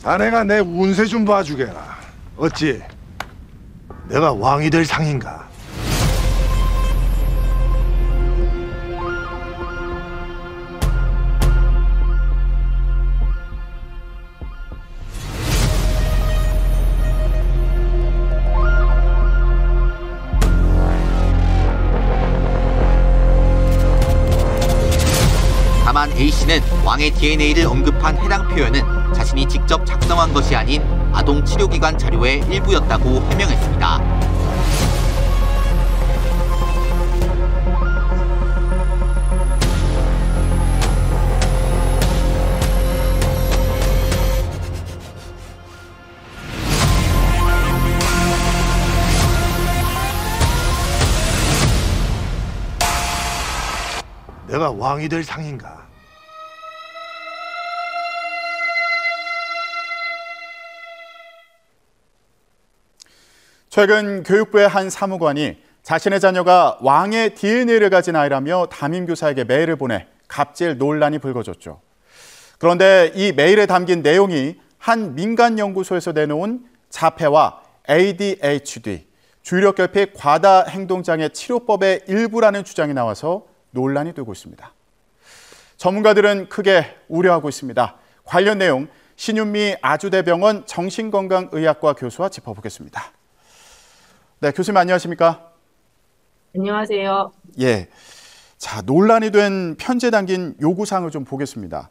자네가 내 운세 좀 봐주게라. 어찌 내가 왕이 될 상인가? 다만 A씨는 왕의 DNA를 언급한 해당 표현은 자신이 직접 작성한 것이 아닌 아동 치료기관 자료의 일부였다고 해명했습니다. 내가 왕이 될 상인가? 최근 교육부의 한 사무관이 자신의 자녀가 왕의 DNA를 가진 아이라며 담임교사에게 메일을 보내 갑질 논란이 불거졌죠. 그런데 이 메일에 담긴 내용이 한 민간 연구소에서 내놓은 자폐와 ADHD, 주의력결핍 과다 행동장애 치료법의 일부라는 주장이 나와서 논란이 되고 있습니다. 전문가들은 크게 우려하고 있습니다. 관련 내용 신윤미 아주대병원 정신건강의학과 교수와 짚어보겠습니다. 네, 교수님 안녕하십니까? 안녕하세요. 예, 자 논란이 된 편지에 담긴 요구사항을 좀 보겠습니다.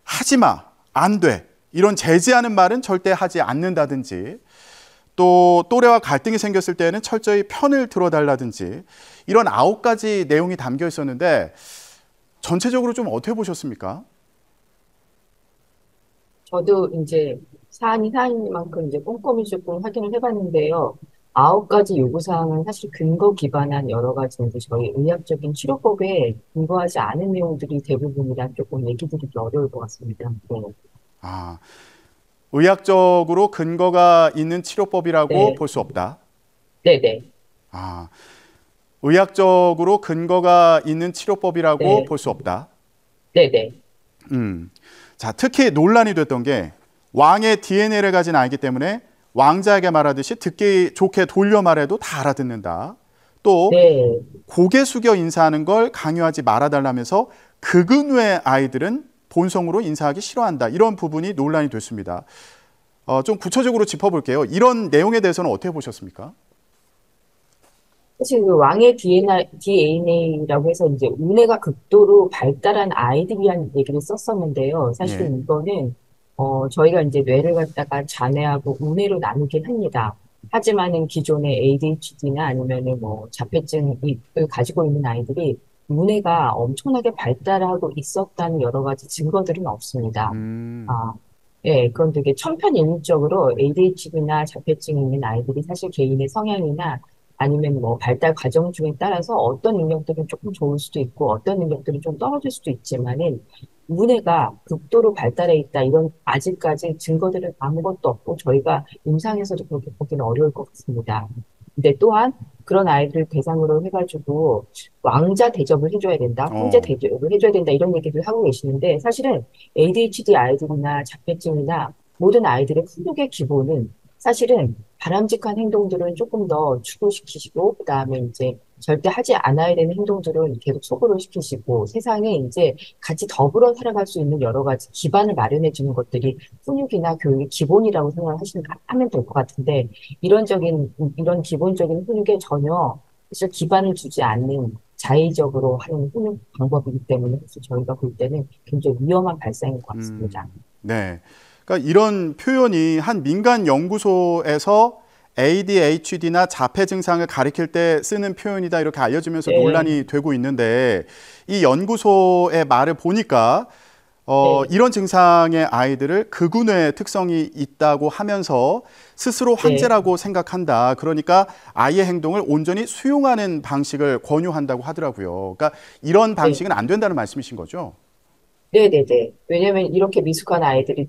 하지 마, 안 돼, 이런 제지하는 말은 절대 하지 않는다든지, 또 또래와 갈등이 생겼을 때에는 철저히 편을 들어달라든지, 이런 9가지 내용이 담겨 있었는데 전체적으로 좀 어떻게 보셨습니까? 저도 이제 사안인 만큼 이제 꼼꼼히 조금 확인을 해봤는데요. 9가지 요구사항은 사실 근거 기반한 여러 가지 이제 저희 의학적인 치료법에 근거하지 않은 내용들이 대부분이라 조금 얘기 드리기 어려울 것 같습니다. 네. 아, 의학적으로 근거가 있는 치료법이라고 네. 볼 수 없다. 네네. 아, 의학적으로 근거가 있는 치료법이라고 네. 볼 수 없다. 네네. 자, 특히 논란이 됐던 게 왕의 DNA를 가진 아이기 때문에 왕자에게 말하듯이 듣기 좋게 돌려 말해도 다 알아듣는다. 또 네. 고개 숙여 인사하는 걸 강요하지 말아달라면서 극은후의 아이들은 본성으로 인사하기 싫어한다. 이런 부분이 논란이 됐습니다. 좀 구체적으로 짚어볼게요. 이런 내용에 대해서는 어떻게 보셨습니까? 사실 그 왕의 DNA라고 해서 이제 우뇌가 극도로 발달한 아이들이란 얘기를 썼었는데요. 사실은 예. 이거는 저희가 이제 뇌를 갖다가 자뇌하고 우뇌로 나누긴 합니다. 하지만은 기존의 ADHD나 아니면은 뭐 자폐증을 가지고 있는 아이들이 우뇌가 엄청나게 발달하고 있었다는 여러 가지 증거들은 없습니다. 아, 예, 그건 되게 천편일률적으로 ADHD나 자폐증이 있는 아이들이 사실 개인의 성향이나 아니면 뭐 발달 과정 중에 따라서 어떤 능력들은 조금 좋을 수도 있고 어떤 능력들은 좀 떨어질 수도 있지만은 우뇌가 극도로 발달해 있다 이런 아직까지 증거들은 아무것도 없고 저희가 임상에서도 그렇게 보기는 어려울 것 같습니다. 근데 또한 그런 아이들을 대상으로 해가지고 왕자 대접을 해줘야 된다, 황제 대접을 해줘야 된다 이런 얘기를 하고 계시는데 사실은 ADHD 아이들이나 자폐증이나 모든 아이들의 훈육의 기본은 사실은 바람직한 행동들은 조금 더 추구시키시고, 그 다음에 이제 절대 하지 않아야 되는 행동들은 계속 소구를 시키시고, 세상에 이제 같이 더불어 살아갈 수 있는 여러 가지 기반을 마련해 주는 것들이 훈육이나 교육의 기본이라고 하면 될 것 같은데, 이런 기본적인 훈육에 전혀 사실 기반을 주지 않는 자의적으로 하는 훈육 방법이기 때문에 사실 저희가 볼 때는 굉장히 위험한 발상인 것 같습니다. 네. 그러니까 이런 표현이 한 민간 연구소에서 ADHD나 자폐 증상을 가리킬 때 쓰는 표현이다 이렇게 알려지면서 네. 논란이 되고 있는데 이 연구소의 말을 보니까 네. 이런 증상의 아이들을 극우뇌 특성이 있다고 하면서 스스로 황제라고 생각한다. 그러니까 아이의 행동을 온전히 수용하는 방식을 권유한다고 하더라고요. 그러니까 이런 방식은 안 된다는 말씀이신 거죠? 네네네. 왜냐면 이렇게 미숙한 아이들이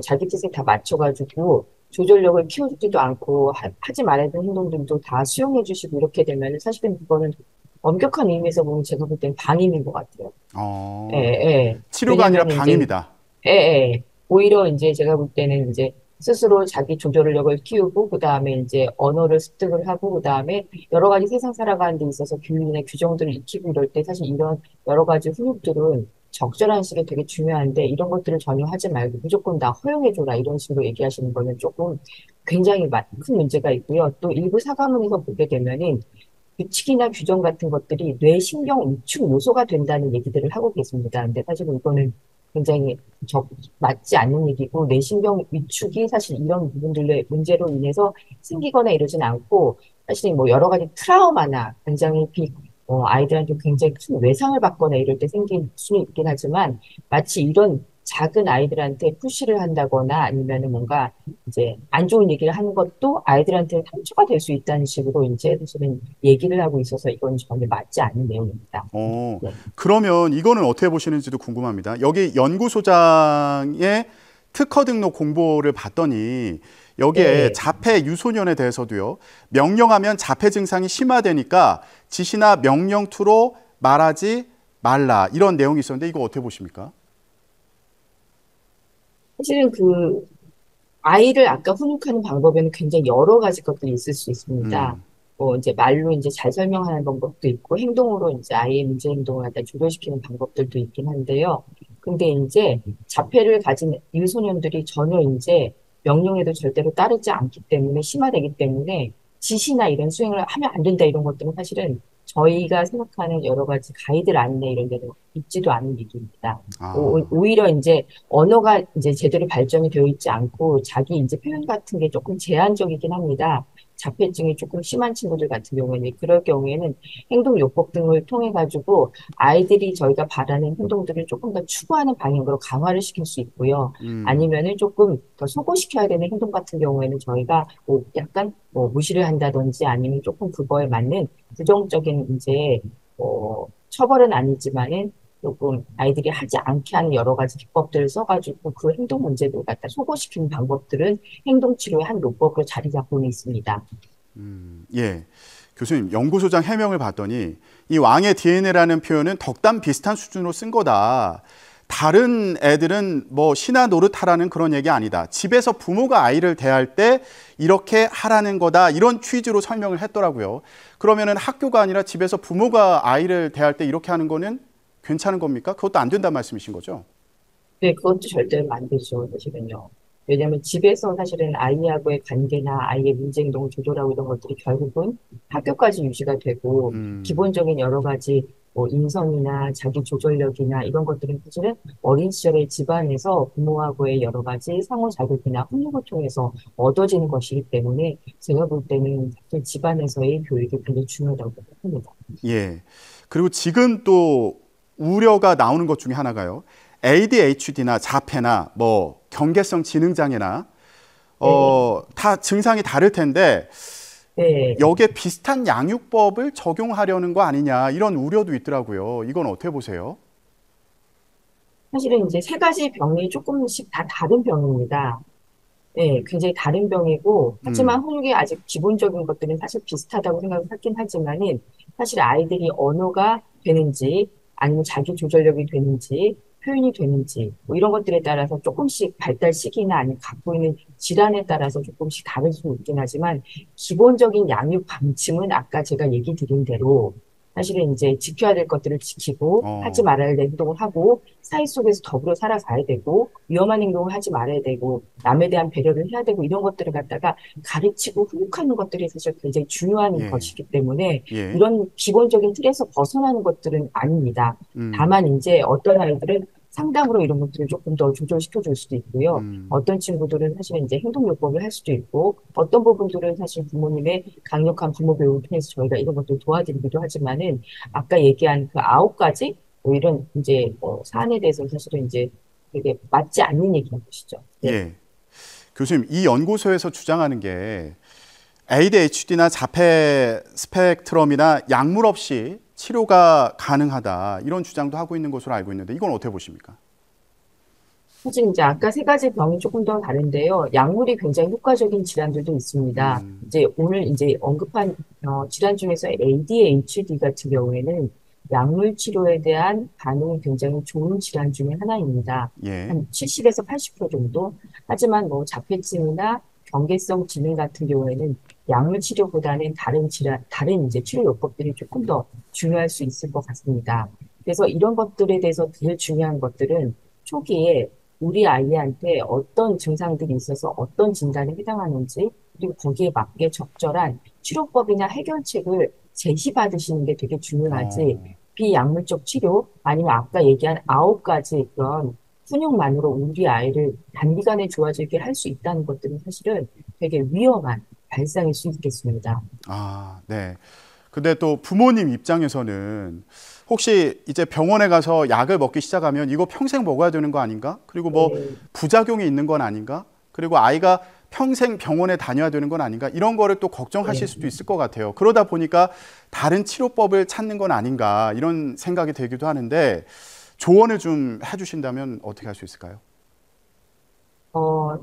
자기 뜻에 다 맞춰가지고 조절력을 키워주지도 않고 하지 말아야 되는 행동들도 다 수용해 주시고 이렇게 되면 사실은 그거는 엄격한 의미에서 보면 제가 볼 때는 방임인 것 같아요. 예, 예. 치료가 아니라 왜냐면 이제 방임이다. 예, 예. 오히려 이제 제가 볼 때는 이제 스스로 자기 조절력을 키우고, 그 다음에 이제 언어를 습득을 하고, 그 다음에 여러 가지 세상 살아가는 데 있어서 규율이나 규정들을 익히고 이럴 때 사실 이런 여러 가지 훈육들은 적절한 식이 되게 중요한데, 이런 것들을 전혀 하지 말고 무조건 다 허용해줘라 이런 식으로 얘기하시는 거는 조금 굉장히 큰 문제가 있고요. 또 일부 사과문에서 보게 되면은 규칙이나 규정 같은 것들이 뇌신경 위축 요소가 된다는 얘기들을 하고 계십니다. 근데 사실 이거는 굉장히 맞지 않는 얘기고, 뇌신경 위축이 사실 이런 부분들의 문제로 인해서 생기거나 이러진 않고, 사실 뭐 여러 가지 트라우마나 굉장히 아이들한테 굉장히 큰 외상을 받거나 이럴 때 생길 수는 있긴 하지만, 마치 이런 작은 아이들한테 푸시를 한다거나 아니면은 뭔가 이제 안 좋은 얘기를 하는 것도 아이들한테 상처가 될 수 있다는 식으로 이제 사실은 얘기를 하고 있어서 이건 전혀 맞지 않는 내용입니다. 네. 그러면 이거는 어떻게 보시는지도 궁금합니다. 여기 연구소장의 특허 등록 공보를 봤더니 여기에 네. 자폐 유소년에 대해서도요. 명령하면 자폐 증상이 심화되니까 지시나 명령 투로 말하지 말라 이런 내용이 있었는데 이거 어떻게 보십니까? 사실은 아이를 아까 훈육하는 방법에는 굉장히 여러 가지 것들이 있을 수 있습니다. 뭐 이제 말로 이제 잘 설명하는 방법도 있고, 행동으로 이제 아이의 문제 행동을 갖다 조절시키는 방법들도 있긴 한데요. 근데 이제 자폐를 가진 유소년들이 전혀 이제 명령에도 절대로 따르지 않기 때문에, 심화되기 때문에 지시나 이런 수행을 하면 안 된다 이런 것들은 사실은 저희가 생각하는 여러 가지 가이드라인이나 이런 데는 있지도 않은 얘기입니다. 오히려 이제 언어가 이제 제대로 발전이 되어 있지 않고 자기 이제 표현 같은 게 조금 제한적이긴 합니다. 자폐증이 조금 심한 친구들 같은 경우에는, 그럴 경우에는 행동요법 등을 통해 가지고 아이들이 저희가 바라는 행동들을 조금 더 추구하는 방향으로 강화를 시킬 수 있고요. 아니면은 조금 더 소고시켜야 되는 행동 같은 경우에는 저희가 뭐 약간 뭐 무시를 한다든지 아니면 조금 그거에 맞는 부정적인 이제 처벌은 아니지만은 조금 아이들이 하지 않게 하는 여러 가지 기법들을 써가지고 그 행동 문제를 갖다 소거시키는 방법들은 행동치료의 한 요법으로 자리 잡고는 있습니다. 예. 교수님, 연구소장 해명을 봤더니 이 왕의 DNA라는 표현은 덕담 비슷한 수준으로 쓴 거다. 다른 애들은 뭐 신화 노릇하라는 그런 얘기 아니다. 집에서 부모가 아이를 대할 때 이렇게 하라는 거다. 이런 취지로 설명을 했더라고요. 그러면은 학교가 아니라 집에서 부모가 아이를 대할 때 이렇게 하는 거는 괜찮은 겁니까? 그것도 안 된다는 말씀이신 거죠? 네, 그것도 절대로 안 되죠, 사실은요. 왜냐하면 집에서 사실은 아이하고의 관계나 아이의 문제 행동을 조절하고 이런 것들이 결국은 학교까지 유지가 되고, 기본적인 여러 가지 뭐 인성이나 자기 조절력이나 이런 것들은 사실은 어린 시절에 집안에서 부모하고의 여러 가지 상호작용이나 훈육을 통해서 얻어지는 것이기 때문에 제가 볼 때는 사실 집안에서의 교육이 굉장히 중요하다고 생각합니다. 예. 그리고 지금 또 우려가 나오는 것 중에 하나가요. ADHD나 자폐나 뭐 경계성 지능장애나 다 증상이 다를 텐데 네. 여기에 비슷한 양육법을 적용하려는 거 아니냐 이런 우려도 있더라고요. 이건 어떻게 보세요? 사실은 이제 세 가지 병이 조금씩 다 다른 병입니다. 네, 굉장히 다른 병이고, 하지만 훈육의 아직 기본적인 것들은 사실 비슷하다고 생각을 하긴 하지만은, 사실 아이들이 언어가 되는지, 아니면 자기 조절력이 되는지, 표현이 되는지, 뭐 이런 것들에 따라서 조금씩 발달 시기나 아니면 갖고 있는 질환에 따라서 조금씩 다를 수 있긴 하지만, 기본적인 양육 방침은 아까 제가 얘기 드린 대로, 사실은 이제 지켜야 될 것들을 지키고, 하지 말아야 될 행동을 하고, 사회 속에서 더불어 살아가야 되고, 위험한 행동을 하지 말아야 되고, 남에 대한 배려를 해야 되고, 이런 것들을 갖다가 가르치고 훈육하는 것들이 사실 굉장히 중요한 것이기 때문에, 이런 기본적인 틀에서 벗어나는 것들은 아닙니다. 다만 이제 어떤 아이들은 상담으로 이런 것들을 조금 더 조절시켜 줄 수도 있고요. 어떤 친구들은 사실은 이제 행동요법을 할 수도 있고, 어떤 부분들은 사실 부모님의 강력한 부모 교육을 통해서 저희가 이런 것들을 도와드리기도 하지만은, 아까 얘기한 그 9가지, 뭐 이런 이제 사안에 대해서 사실은 이제 되게 맞지 않는 얘기인 것이죠. 네. 예. 교수님, 이 연구소에서 주장하는 게 ADHD나 자폐 스펙트럼이나 약물 없이 치료가 가능하다 이런 주장도 하고 있는 것으로 알고 있는데 이건 어떻게 보십니까? 사실 이제 아까 세 가지 병이 조금 더 다른데요. 약물이 굉장히 효과적인 질환들도 있습니다. 이제 오늘 이제 언급한 질환 중에서 ADHD 같은 경우에는 약물 치료에 대한 반응이 굉장히 좋은 질환 중에 하나입니다. 예. 한 70에서 80% 정도. 하지만 뭐 자폐증이나 경계성 지능 같은 경우에는 약물 치료보다는 다른 질환, 다른 이제 치료 요법들이 조금 더 중요할 수 있을 것 같습니다. 그래서 이런 것들에 대해서 제일 중요한 것들은 초기에 우리 아이한테 어떤 증상들이 있어서 어떤 진단에 해당하는지, 그리고 거기에 맞게 적절한 치료법이나 해결책을 제시받으시는 게 되게 중요하지, 어, 비약물적 치료, 아니면 아까 얘기한 9가지 그런 훈육만으로 우리 아이를 단기간에 좋아지게 할 수 있다는 것들은 사실은 되게 위험한 발상일 수 있겠습니다. 아, 네. 근데 또 부모님 입장에서는 혹시 이제 병원에 가서 약을 먹기 시작하면 이거 평생 먹어야 되는 거 아닌가? 그리고 뭐 네, 부작용이 있는 건 아닌가? 그리고 아이가 평생 병원에 다녀야 되는 건 아닌가? 이런 거를 또 걱정하실 네. 수도 있을 것 같아요. 그러다 보니까 다른 치료법을 찾는 건 아닌가? 이런 생각이 들기도 하는데 조언을 좀 해주신다면 어떻게 할 수 있을까요?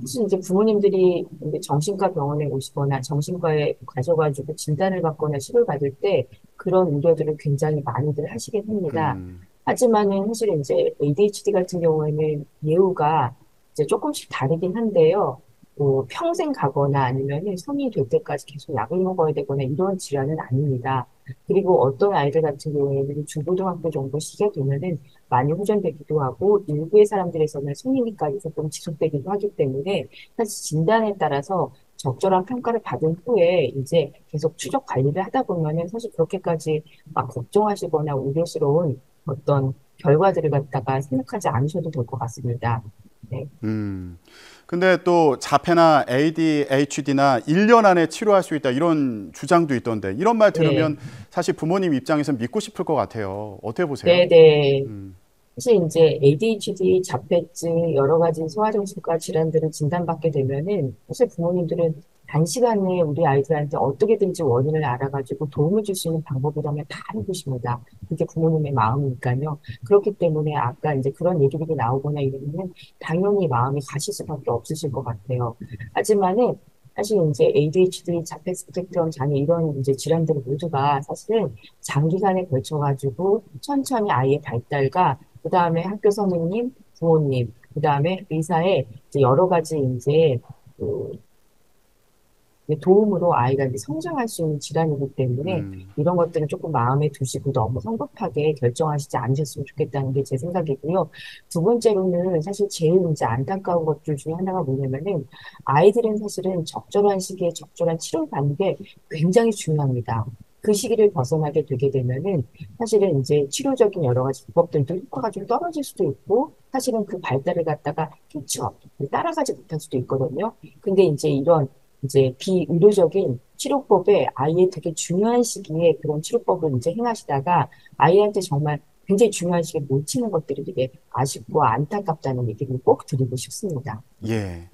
사실 이제 부모님들이 이제 정신과 병원에 오시거나 정신과에 가셔가지고 진단을 받거나 치료를 받을 때 그런 우려들을 굉장히 많이들 하시긴 합니다. 음, 하지만은 사실 이제 ADHD 같은 경우에는 예후가 이제 조금씩 다르긴 한데요. 뭐 평생 가거나 아니면은 성인이 될 때까지 계속 약을 먹어야 되거나 이런 질환은 아닙니다. 그리고 어떤 아이들 같은 경우에는 중고등학교 정도 시기가 되면은 많이 호전되기도 하고 일부의 사람들에서는 성인기까지 조금 지속되기도 하기 때문에 사실 진단에 따라서 적절한 평가를 받은 후에 이제 계속 추적 관리를 하다 보면은 사실 그렇게까지 막 걱정하시거나 우려스러운 어떤 결과들을 갖다가 생각하지 않으셔도 될 것 같습니다. 네. 음. 근데 또 자폐나 ADHD나 1년 안에 치료할 수 있다 이런 주장도 있던데 이런 말 네. 들으면 사실 부모님 입장에서는 믿고 싶을 것 같아요. 어떻게 보세요? 네, 네. 음, 사실 이제 ADHD, 자폐증, 여러 가지 소아정신과 질환들을 진단받게 되면은 사실 부모님들은 단시간에 우리 아이들한테 어떻게든지 원인을 알아가지고 도움을 줄 수 있는 방법이라면 다 해보십니다. 그게 부모님의 마음이니까요. 그렇기 때문에 아까 이제 그런 얘기들이 나오거나 이러면은 당연히 마음이 가실 수밖에 없으실 것 같아요. 하지만은 사실 이제 ADHD, 자폐 스펙트럼 장애 이런 이제 질환들 모두가 사실은 장기간에 걸쳐가지고 천천히 아이의 발달과 그 다음에 학교 선생님, 부모님, 그 다음에 의사의 이제 여러 가지 이제 그 도움으로 아이가 이제 성장할 수 있는 질환이기 때문에 음, 이런 것들은 조금 마음에 두시고 너무 성급하게 결정하시지 않으셨으면 좋겠다는 게 제 생각이고요. 두 번째로는 사실 제일 이제 안타까운 것들 중에 하나가 뭐냐면은 아이들은 사실은 적절한 시기에 적절한 치료를 받는 게 굉장히 중요합니다. 그 시기를 벗어나게 되게 되면은 사실은 이제 치료적인 여러 가지 기법들도 효과가 좀 떨어질 수도 있고 사실은 그 발달을 갖다가 캐치업, 따라가지 못할 수도 있거든요. 근데 이제 이런 이제 비의료적인 치료법에 아이의 되게 중요한 시기에 그런 치료법을 이제 행하시다가 아이한테 정말 굉장히 중요한 시기에 놓치는 것들이 되게 아쉽고 안타깝다는 얘기를 꼭 드리고 싶습니다. 예.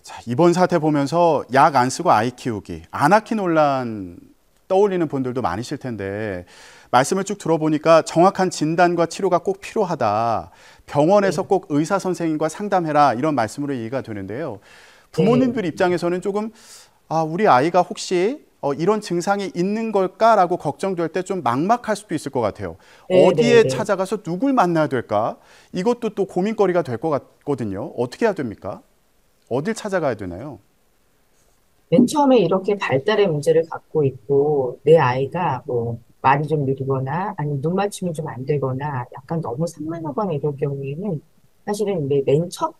자, 이번 사태 보면서 약 안 쓰고 아이 키우기, 아나키 논란 떠올리는 분들도 많으실 텐데 말씀을 쭉 들어보니까 정확한 진단과 치료가 꼭 필요하다. 병원에서 네, 꼭 의사 선생님과 상담해라 이런 말씀으로 이해가 되는데요. 네, 부모님들 입장에서는 조금 우리 아이가 혹시 이런 증상이 있는 걸까라고 걱정될 때 좀 막막할 수도 있을 것 같아요. 네, 네, 어디에 네. 찾아가서 누굴 만나야 될까? 이것도 또 고민거리가 될 것 같거든요. 어떻게 해야 됩니까? 어딜 찾아가야 되나요? 맨 처음에 이렇게 발달의 문제를 갖고 있고 내 아이가 뭐 말이 좀 느리거나 아니면 눈 맞춤이 좀 안 되거나 약간 너무 산만하거나 이럴 경우에는 사실은 이제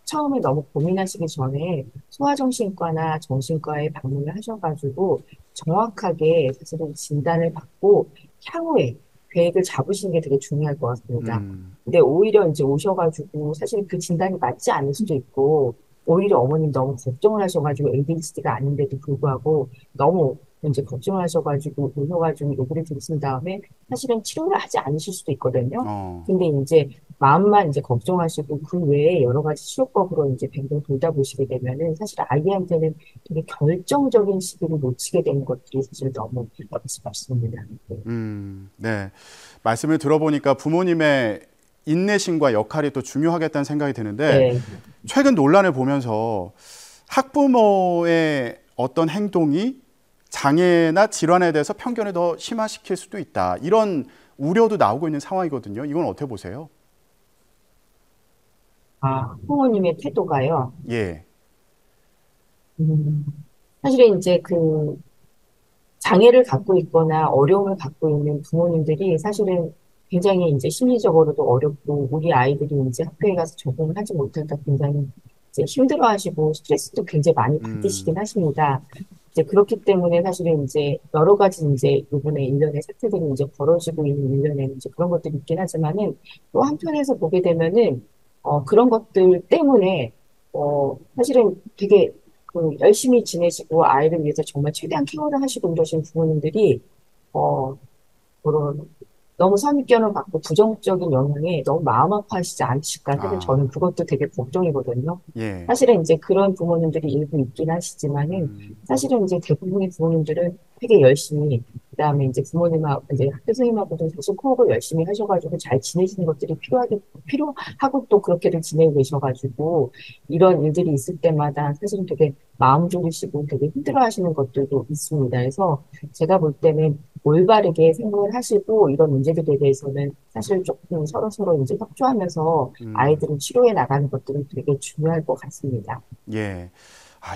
처음에 너무 고민하시기 전에 소아정신과나 정신과에 방문을 하셔가지고 정확하게 사실은 진단을 받고 향후에 계획을 잡으시는 게 되게 중요할 것 같습니다. 음, 근데 오히려 이제 오셔가지고 사실 그 진단이 맞지 않을 수도 있고 오히려 어머님 너무 걱정을 하셔가지고 ADHD가 아닌데도 불구하고 너무 이제 걱정을 하셔가지고 오셔가지고 얘기를 들으신 다음에 사실은 치료를 하지 않으실 수도 있거든요. 어, 근데 이제 마음만 이제 걱정하시고 그 외에 여러 가지 치료법으로 이제 뱅뱅 돌다 보시게 되면은 사실 아이한테는 되게 결정적인 시기를 놓치게 되는 것들이 사실 너무 어렵습니다. 네. 네. 말씀을 들어보니까 부모님의 인내심과 역할이 또 중요하겠다는 생각이 드는데 네. 최근 논란을 보면서 학부모의 어떤 행동이 장애나 질환에 대해서 편견을 더 심화시킬 수도 있다. 이런 우려도 나오고 있는 상황이거든요. 이건 어떻게 보세요? 부모님의 태도가요. 예. 음, 사실은 이제 장애를 갖고 있거나 어려움을 갖고 있는 부모님들이 사실은 굉장히 이제 심리적으로도 어렵고 우리 아이들이 이제 학교에 가서 적응을 하지 못할까 굉장히 이제 힘들어하시고 스트레스도 굉장히 많이 받으시긴 하십니다. 이제 그렇기 때문에 사실은 이제 여러 가지 이제 이번에 일련의 사태들이 이제 벌어지고 있는 일련에는 이제 그런 것들이 있긴 하지만은 또 한편에서 보게 되면은 그런 것들 때문에 사실은 되게 열심히 지내시고 아이를 위해서 정말 최대한 케어를 하시고 이러신 부모님들이 어, 그런 너무 선입견을 갖고 부정적인 영향에 너무 마음 아파하시지 않으실까. 사실 저는 아, 그것도 되게 걱정이거든요. 예. 사실은 이제 그런 부모님들이 일부 있긴 하시지만은 사실은 이제 대부분의 부모님들은 되게 열심히 그다음에 이제 부모님하고 이제 학교 선생님하고도 사실 코업을 열심히 하셔가지고 잘 지내시는 것들이 필요하고 또 그렇게들 지내고 계셔가지고 이런 일들이 있을 때마다 사실은 되게 마음 졸이시고 되게 힘들어하시는 것들도 있습니다. 그래서 제가 볼 때는 올바르게 생각을 하시고 이런 문제들에 대해서는 사실 조금 서로 이제 협조하면서 아이들을 치료해 나가는 것들은 되게 중요할 것 같습니다. 예.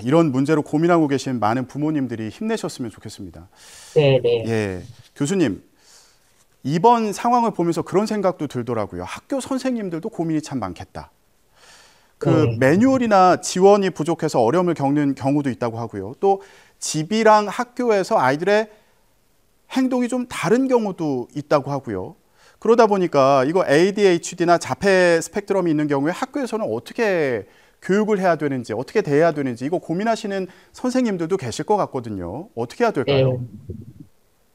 이런 문제로 고민하고 계신 많은 부모님들이 힘내셨으면 좋겠습니다. 네, 네. 예. 교수님, 이번 상황을 보면서 그런 생각도 들더라고요. 학교 선생님들도 고민이 참 많겠다. 네. 매뉴얼이나 지원이 부족해서 어려움을 겪는 경우도 있다고 하고요. 또 집이랑 학교에서 아이들의 행동이 좀 다른 경우도 있다고 하고요. 그러다 보니까 이거 ADHD나 자폐 스펙트럼이 있는 경우에 학교에서는 어떻게 교육을 해야 되는지, 어떻게 대해야 되는지 이거 고민하시는 선생님들도 계실 것 같거든요. 어떻게 해야 될까요? 네.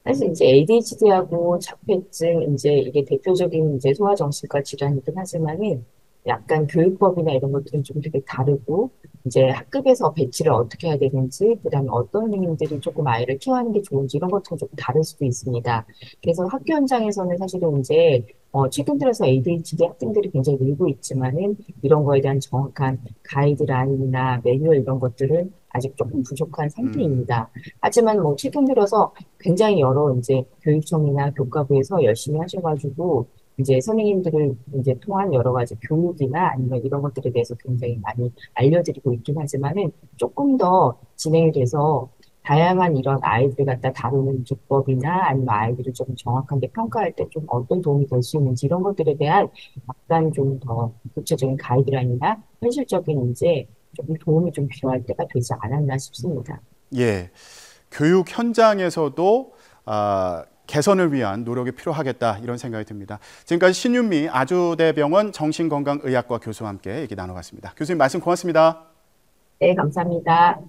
사실 이제 ADHD하고 자폐증 이제 이게 대표적인 이제 소아정신과 질환이긴 하지만은 약간 교육법이나 이런 것들은 좀 되게 다르고 이제 학급에서 배치를 어떻게 해야 되는지 그다음에 어떤 선생님들이 조금 아이를 케어하는 게 좋은지 이런 것들은 조금 다를 수도 있습니다. 그래서 학교 현장에서는 사실은 이제 최근 들어서 ADHD 학생들이 굉장히 늘고 있지만은 이런 거에 대한 정확한 가이드라인이나 매뉴얼 이런 것들은 아직 조금 부족한 음, 상태입니다. 하지만 뭐 최근 들어서 굉장히 여러 이제 교육청이나 교과부에서 열심히 하셔가지고 이제 선생님들을 이제 통한 여러 가지 교육이나 아니면 이런 것들에 대해서 굉장히 많이 알려드리고 있긴 하지만은 조금 더 진행이 돼서 다양한 이런 아이들 갖다 다루는 기법이나 아니면 아이들을 좀 정확하게 평가할 때 좀 어떤 도움이 될 수 있는지 이런 것들에 대한 약간 좀 더 구체적인 가이드라인이나 현실적인 이제 좀 도움이 좀 필요할 때가 되지 않았나 싶습니다. 예. 교육 현장에서도 개선을 위한 노력이 필요하겠다 이런 생각이 듭니다. 지금까지 신윤미 아주대병원 정신건강의학과 교수와 함께 얘기 나눠봤습니다. 교수님 말씀 고맙습니다. 네, 감사합니다.